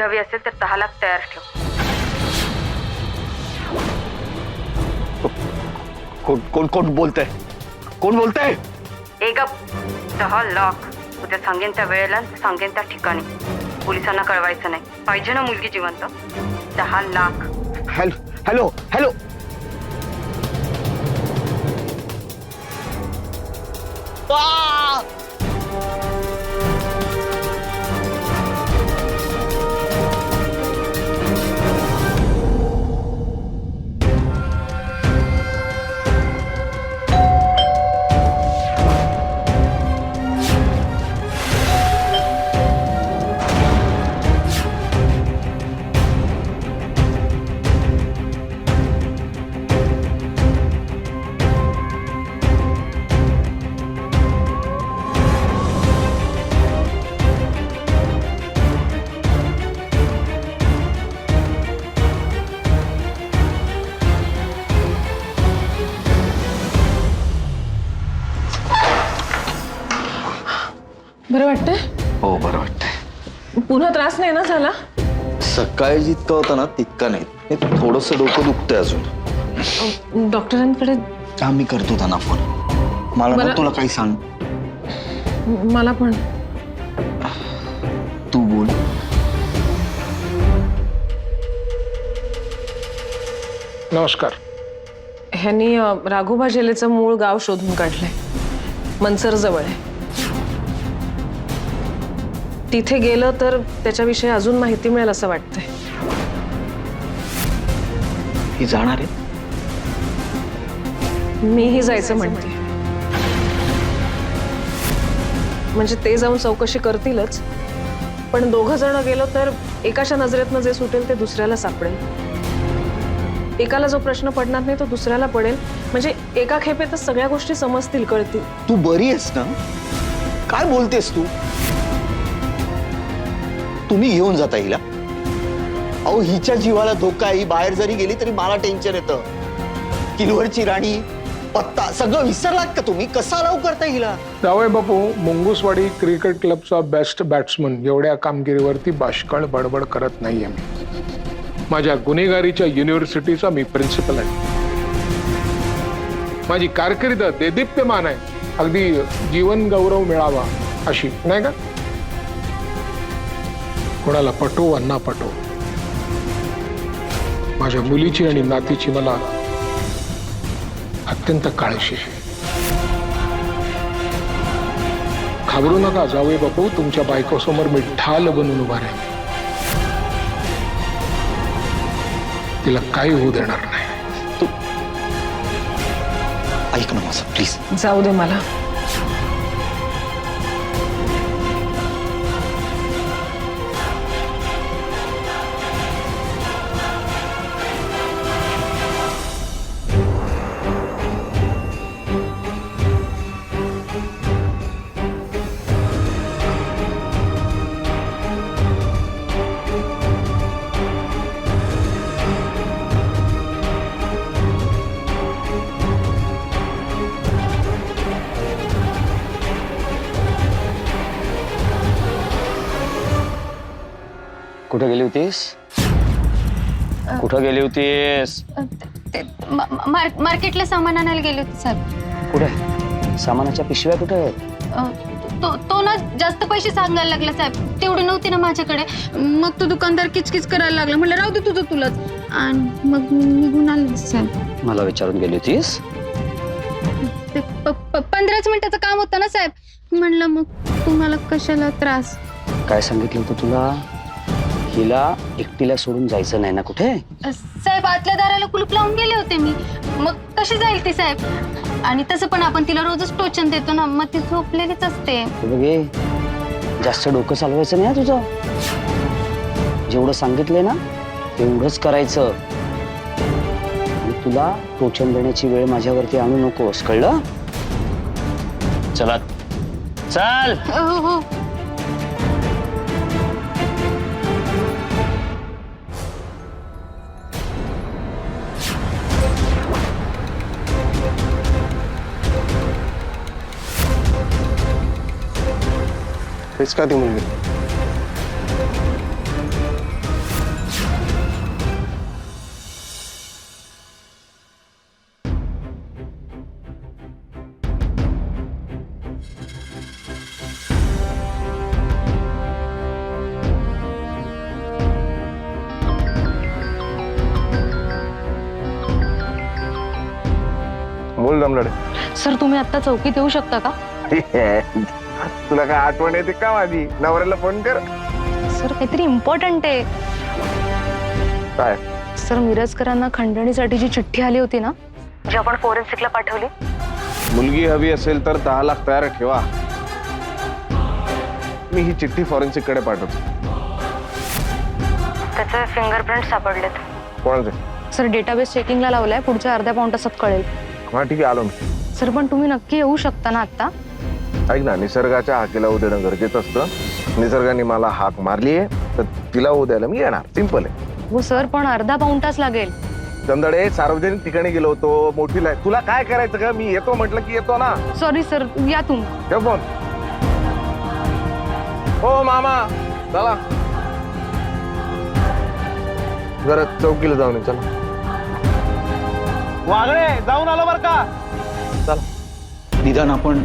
हवी असेल तर 10 लाख तयार ठेव. कोण कोण बोलतंय? कोण बोलतंय? एक 10 लाख उद्या सांगेन त्या वेळेला, सांगेन त्या ठिकाणी. पोलिसांना कळवायचं नाही. पाहिजे ना मुलगी जिवंत? 10 लाख. Hello hello hello. बरं वाटतंय? हो बरं वाटतंय. पुन्हा त्रास नाही ना झाला? सकाळी जितकं होतं ना तितकं नाही. हे थोडंसं डोकं दुखतंय अजून. डॉक्टरांकडे आम्ही करतो त्यांना फोन. मला ना तुला काही सांग. मला पण. तू बोल. नमस्कार. ह्यांनी राघोबा जेलेचं मूळ गाव शोधून काढलंय. मनसर जवळ आहे. तिथे गेलं तर त्याच्याविषयी अजून माहिती मिळेल असं वाटतंय. ही जाणार आहे? मीही जायचं म्हणते. म्हणजे ते जाऊन चौकशी करतीलच, पण दोघं जण गेलो तर एकाच्या नजरेतनं जे सुटेल ते दुसऱ्याला सापडेल. एकाला जो प्रश्न पडणार नाही तो दुसऱ्याला पडेल. म्हणजे एका खेपेतच सगळ्या गोष्टी समजतील, कळतील. तू बरी आहेस ना? काय बोलतेस तू? तुम्ही घेऊन जाता हिला? अहो हिच्या जीवाला धोका आहे. ही बाहेर जरी गेली तरी मला टेन्शन येतं. किल्वरची राणी, पत्ता सगळं विसरलात का तुम्ही? कसा अलाव करता हिला? जावई बापू, मुंगूसवाडी क्रिकेट क्लबचा बेस्ट बॅट्समन एवढ्या कामगिरीवरती बाष्कळ बडबड करत नाहीये मी. माझ्या गुन्हेगारीच्या युनिव्हर्सिटीचा मी प्रिन्सिपल आहे. माझी कारकीर्द देदीप्यमान आहे. अगदी जीवन गौरव मिळावा अशी, नाही का? कोणाला पटो वा ना पटो, माझ्या मुलीची आणि नातीची मला अत्यंत काळजी आहे. घाबरू नका जावई बापू, तुमच्या बायकोसमोर मी ढाल बनून उभा राहीन. तिला काही होऊ देणार नाही. तू ऐक ना माझं प्लीज. जाऊ दे मला. कुठे गेली होतीस? कुठं गेली होतीस? मार्केटला सामान आणायला गेले होते साहेब. कुठे? सामानाच्या पिशव्या कुठे आहेत? तो ना जास्त पैसे सांगायला लागला साहेब. तेवढे नव्हते ना माझ्याकडे. मग तो दुकानदार किचकिच करायला लागला. म्हणलं राहू दे तुझं तुलाच. आणि मग निघून आले साहेब. मला विचारून गेली होतीस? 15 मिनिटाचं काम होतं ना साहेब. म्हणलं मग तुम्हाला कशाला त्रास. काय सांगितलं होतं तुला? हिला एकटीला सोडून जायचं नाही ना कुठे? साहेब आतल्या दाराला कुलूप लावून गेले होते मी. मग कशी जाईल ती साहेब? आणि तसं पण आपण तिला रोजच टोचन देतो ना, मग ती झोपलेलीच असते. बघे, जास्त डोकं चालवायचं नाही तुझं. जेवढं सांगितलंय ना तेवढंच करायचं. आणि तुला टोचन देण्याची वेळ माझ्यावरती आणू नकोस, कळलं? चला चल. हो हो. तेच का ती मुलगी? बोल जमलाडे. सर तुम्ही आता चौकीत येऊ शकता का? तुला काय आठवण येते का माझी? नवऱ्याला फोन कर. सर काहीतरी इम्पॉर्टंट आहे. काय? सर मिरजकरांना खंडणीसाठी जी चिठ्ठी आली होती ना, जी आपण फोरेन्सिकला पाठवली, मुलगी हवी असेल तर 10 लाख तयार ठेवा. मी ही चिठ्ठी फॉरेन्सिक कडे पाठवतो. त्याचे फिंगरप्रिंट सापडलेत. कोणाचे? सर डेटाबेस चेकिंगला लावलाय, पुढच्या अर्ध्या पाऊण तासात कळेल. हा ठीक आहे, आलो मी. सर पण तुम्ही नक्की येऊ शकता ना आता? ऐक ना, निसर्गाच्या हाकेला उद्यानं गरजेचं असतं. निसर्गाने मला हाक मारली आहे तर तिला उद्याला मी येणार. सिंपल आहे. हो सर, पण अर्धा पाऊण तास लागेल. चंदडे, सार्वजनिक ठिकाणी गेलो होतो, मोठी लाय. तुला काय करायचं का? मी येतो म्हटलं की येतो ना. सॉरी सर, या तुम्ही. ठेव फोन. हो मामा, चला जरा चौकीला जाऊन ये. चला वागळे जाऊन आलो बर का. चला. निदान आपण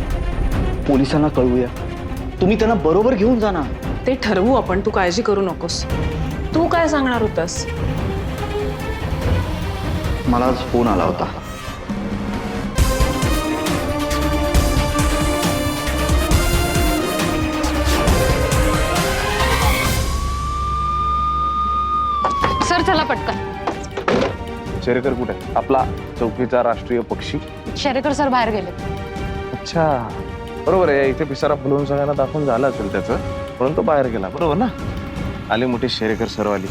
पोलिसांना कळवूया. तुम्ही त्यांना बरोबर घेऊन जा ना. ते ठरवू आपण, तू काळजी करू नकोस. तू काय सांगणार होतास? मला आज फोन आला होता. सर चला पटकन. शेरेकर कुठे? आपला चौकीचा राष्ट्रीय पक्षी. शेरेकर सर बाहेर गेले. अच्छा, बरोबर आहे. इथे पिसारा फुलवून सगळ्यांना दाखवून झालं असेल त्याचं, म्हणून तो बाहेर गेला. बरोबर ना? आली मोठी शेरेकर सरवाली.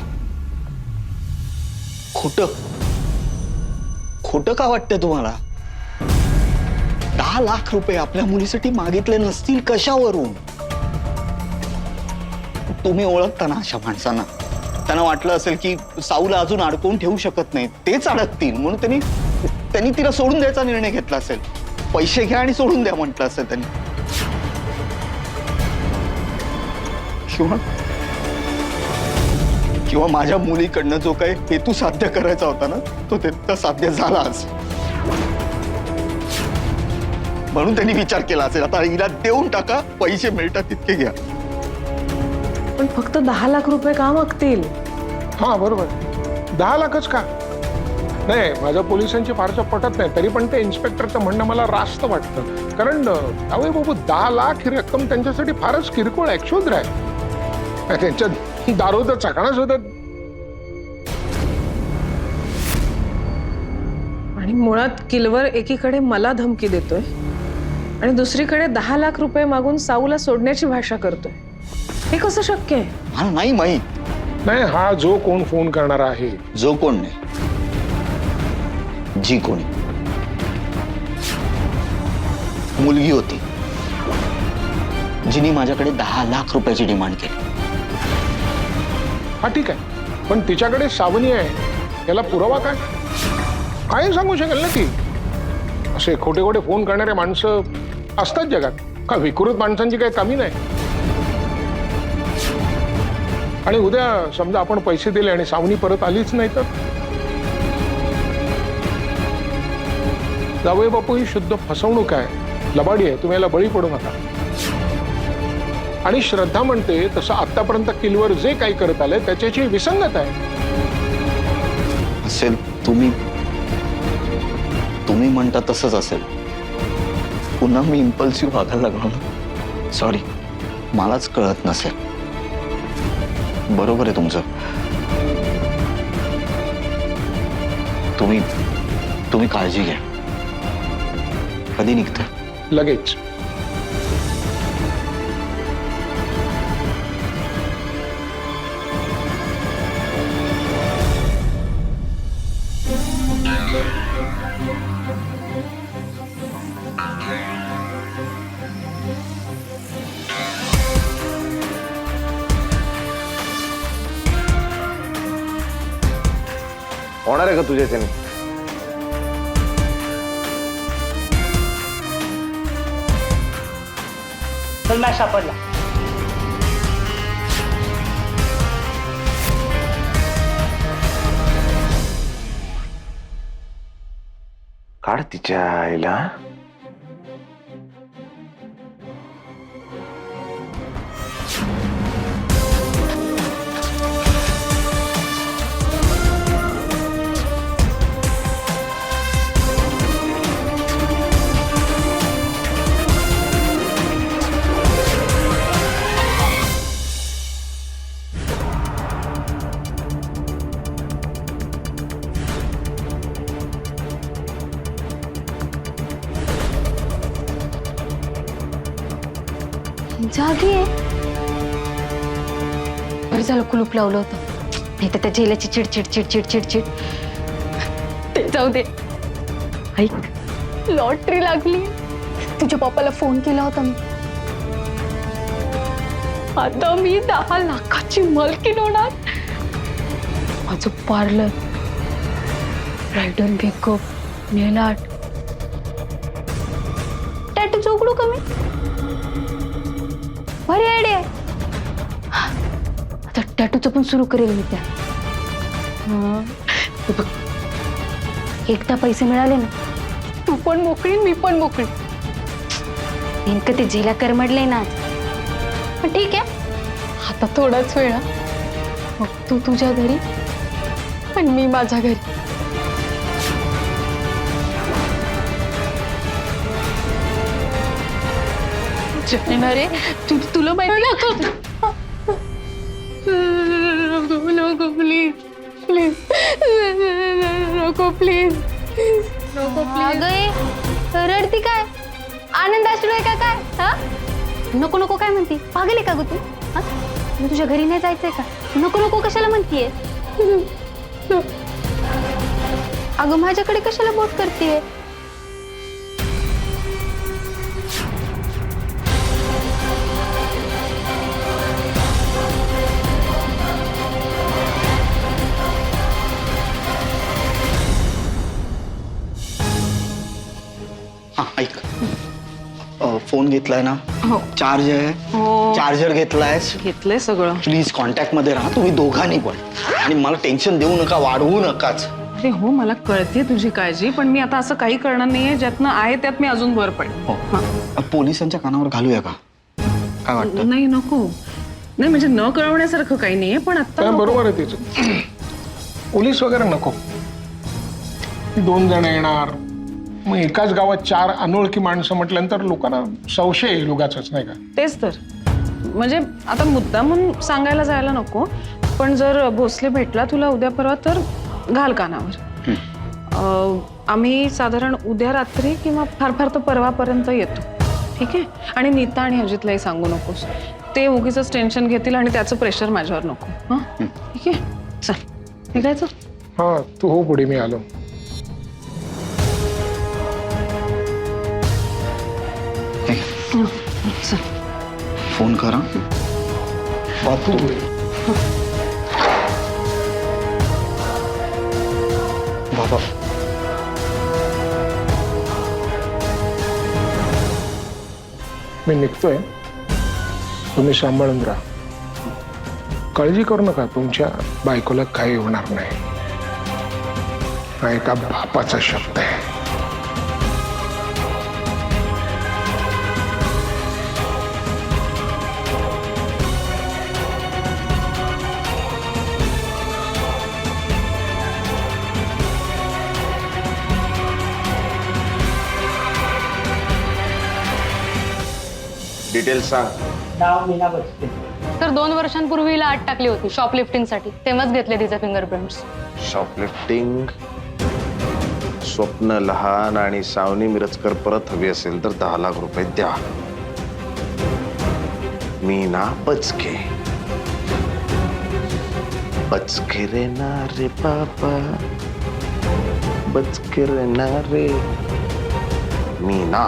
खोटं खोटं का वाटतं तुम्हाला? 10 लाख रुपये आपल्या मुलीसाठी मागितले नसतील कशावरून? तुम्ही ओळखता ना अशा माणसांना. त्यांना वाटलं असेल की साऊला अजून अडकवून ठेवू शकत नाही, तेच अडकतील म्हणून त्यांनी तिला सोडून द्यायचा निर्णय घेतला असेल. पैसे घ्या आणि सोडून द्या म्हटलं असेल त्यांनी. किंवा माझ्या मुलीकडनं जो काही हेतू साध्य करायचा होता ना, तो त्याचा साध्य झाला आज. म्हणून त्यांनी विचार केला असेल, आता हिला देऊन टाका, पैसे मिळतात तितके घ्या. पण फक्त 10 लाख रुपये का मागतील? हा बरोबर, 10 लाखच का? नाही, माझ्या पोलिसांची फारसं पटत नाही. तरी पण ते इन्स्पेक्टरचं म्हणणं मला रास्त वाटतं. कारण जावई बाबू 10 लाख ही रक्कम त्यांच्यासाठी फारच किरकोळ आहे, क्षुद्र आहे. त्यांच्या दारूचा चकणाच होतात. आणि मुळात किलवर एकीकडे मला धमकी देतोय आणि दुसरीकडे 10 लाख रुपये मागून साऊला सोडण्याची भाषा करतोय. हे कसं शक्य आहे? मला नाही माहीत. नाही, हा जो कोण फोन करणार आहे, जो कोण नाही, जी कोणी मुलगी होती जिने माझ्याकडे 10 लाख रुपयाची डिमांड केली. हा ठीक आहे, पण तिच्याकडे सावनी आहे, याला पुरावा काय? काय सांगू शकेल ना ती? असे खोटे खोटे फोन करणारे माणसं असतात जगात. का विकृत माणसांची काही कमी नाही? आणि उद्या समजा आपण पैसे दिले आणि सावनी परत आलीच नाही तर? जावई बापू ही शुद्ध फसवणूक आहे, लबाडी आहे. तुम्ही याला बळी पडू नका. आणि श्रद्धा म्हणते तसं आतापर्यंत किलवर जे काही करत आलंय त्याच्याची विसंगत आहे. असेल, तुम्ही म्हणता तसंच असेल. पुन्हा मी इम्पल्सिव्ह वागायला लागलो ना. सॉरी, मलाच कळत नसेल. बरोबर आहे तुमचं. तुम्ही काळजी घ्या. कधी निघता? लगेच. होणार आहे का तुझ्याच्याने? चल मॅच सापडला. काढ तिच्या आईला. जागी आहे. बरं झालं कुलूप लावलं होतं, नाही तर त्या झेल्याची चिडचिड चिडचिड चिडचिड. ते जाऊ दे. ऐक, लॉटरी लागली. तुझ्या पप्पाला फोन केला होता मी. आता मी 10 लाखाची मालकीण होणार. माझं पार्लर, ब्रायडल मेकअप, नेल आर्ट, टॅटूच उघडू का मी? भारी आयडिया आहे. आता टॅटूचं पण सुरू करेल मी त्या. हे बघ, एकदा पैसे मिळाले ना, तू पण मोकळी मी पण मोकळी. नेमकं ते झेला करमडले ना आज. पण ठीक आहे, आता थोडाच वेळ. मग तू तुझ्या घरी आणि मी माझ्या घरी. अरे तुला माहिती नको प्लीज प्लीज नको प्लीज नको प्लीज. रडती काय? आनंद अश्रू आहे का काय? हा, नको नको काय म्हणती? पागल आहे का ग तू? हा, तुझ्या घरी नाही जायचंय का? नको नको कशाला म्हणतीये? अगं माझ्याकडे कशाला बोट करतेय? हा ऐक, फोन घेतलाय ना? हो चार्ज आहे? हो चार्जर घेतलायस? घेतलंय सगळं. प्लीज कॉन्टॅक्ट मध्ये राहा तुम्ही दोघांनी पण, आणि मला टेन्शन देऊ नका, वाढवू नकाच. अरे हो, मला कळते तुझी काळजी, पण मी आता असं काही करणार नाहीये ज्यातनं आहे त्यात मी अजून वर पडेल. हो, पोलिसांच्या कानावर घालूया का? काय वाटतं? नाही नको. नाही म्हणजे न कळवण्यासारखं काही नाहीये, पण आता काय नको. बरोबर आहे तिचं. पोलीस वगैरे नको. 2 जण येणार, मग एकाच गावात 4 अनोळखी माणसं म्हटल्यानंतर लोकांना संशय येईल उगाचच, नाही का? तेच तर. म्हणजे आता मुद्दा म्हणून सांगायला जायला नको, पण जर भोसले भेटला तुला उद्या परवा तर घाल कानावर. आम्ही साधारण उद्या रात्री किंवा फार फार तर परवापर्यंत येतो. ठीक आहे? आणि नीता आणि अजितलाही सांगू नकोस. ते उगीच टेन्शन घेतील आणि त्याचं प्रेशर माझ्यावर नको. हां ठीक आहे, चल निघायचं. हा, तू हो पुढे, मी आलो. चल. फोन करा बापू. बाबा मी निघतोय, तुम्ही सांभाळून राहा. काळजी करू नका, तुमच्या बायकोला काही होणार नाही. हा एका बापाचा शब्द आहे. डिटेल्स सांग. तर 2 वर्षांपूर्वी हिला आत टाकली होती शॉपलिफ्टिंगसाठी. तेव्हाच घेतले तिचे फिंगरप्रिंट्स. शॉपलिफ्टिंग, स्वप्न लहान आणि सावनी मिरजकर परत हवी असेल तर 10 लाख रुपये द्या. मीना बचके. बचके रे ना रे बाबा, बचके रे ना रे मीना.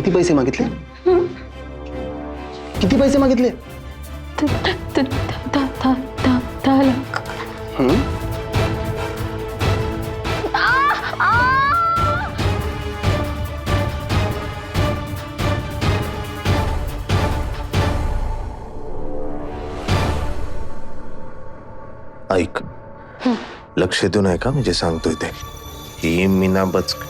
किती पैसे मागितले? किती पैसे मागितले? 10 लाख. ऐक, लक्ष देऊ नये का म्हणजे सांगतोय ते. ही मीना बचके,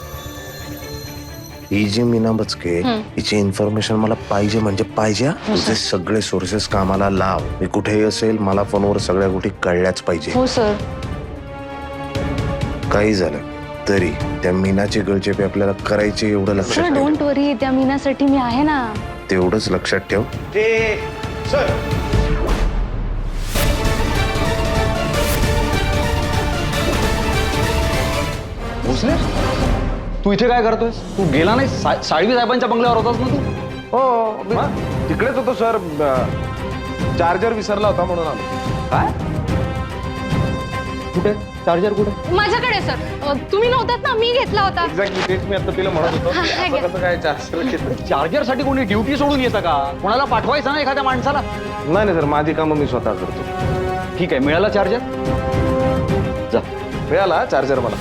ही जी मीना बचके, हिची इन्फॉर्मेशन मला पाहिजे म्हणजे पाहिजे हा. तुझे सगळे सोर्सेस कामाला लाव. मी कुठेही असेल मला फोनवर सगळ्या गोष्टी कळल्याच पाहिजे. हो सर. काही झालं तरी त्या मीनाचे गळचेपे आपल्याला करायचे एवढं लक्षात सर ठेव. डोंट वरी, त्या मीनासाठी मी आहे ना. तेवढंच लक्षात ठेव. भोसले, तू इथे काय करतोय? तू गेला नाही? साळवी साहेबांच्या बंगल्यावर होतास ना तू? हो तिकडेच होतो सर. चार्जर विसरला होता म्हणून आलो. काय? कुठे चार्जर? कुठे? माझ्याकडे सर. तुम्ही नव्हतात ना, मी घेतला होता. एक्झॅक्टली तेच मी आता तिला म्हणत होतो. हा, हा, असं कसं काय चार्जर घेतलं? चार्जर साठी कोणी ड्युटी सोडून येतं का? कोणाला पाठवायचं ना एखाद्या माणसाला? नाही सर, माझी कामं मी स्वतः करतो. ठीक आहे, मिळाला चार्जर? जा. मिळाला चार्जर मला.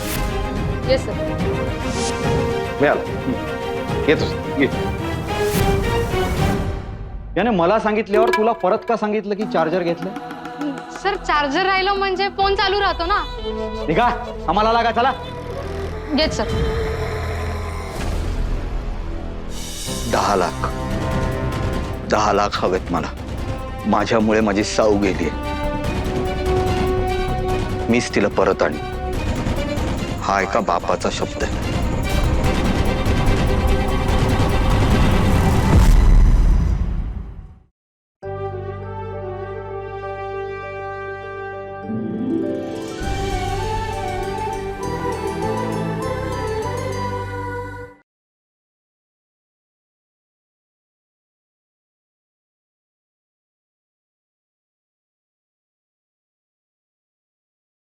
Yes sir. मिळाला. येतो ये. याने मला सांगितल्यावर तुला परत का सांगितलं की चार्जर घेतलं? सर चार्जर राहिलो म्हणजे फोन चालू राहतो ना. निघा, आम्हाला लागा. चला. Yes sir. 10 लाख. 10 लाख हवेत मला. माझ्यामुळे माझी साऊ गेली. मीच तिला परत आणि हा एका बापाचा शब्द आहे.